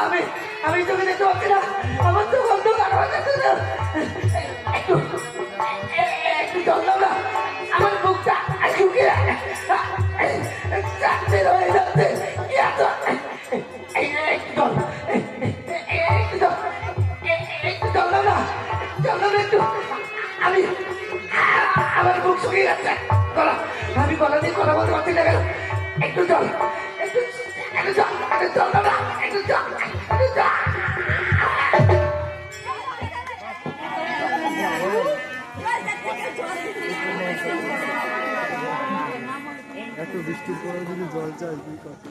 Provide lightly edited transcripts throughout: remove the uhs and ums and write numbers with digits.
আমি আমি তোকে দেখতে পাচ্ছি না, আমার তো গন্ধ কারো হয়ে যাচ্ছে। একটু একটু জল দাও না, আমার মুখটা শুকিয়ে চাচ্ছে হয়ে যাচ্ছে। একটু জল, একটু জল, একটু জল দাও না, জল দাও না একটু। আমি আমার মুখ শুকিয়ে যাচ্ছে, গলা, আমি গলা দিয়ে কথা বলতে পারছি না কেন? একটু জল, একটু একটু জল, একটু জল দাও না, একটু জল, একটু জল। এত বৃষ্টির পরে যদি জল চাই কি কথা?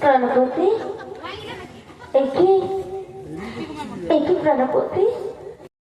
প্রাণপতি, একই প্রাণপতি।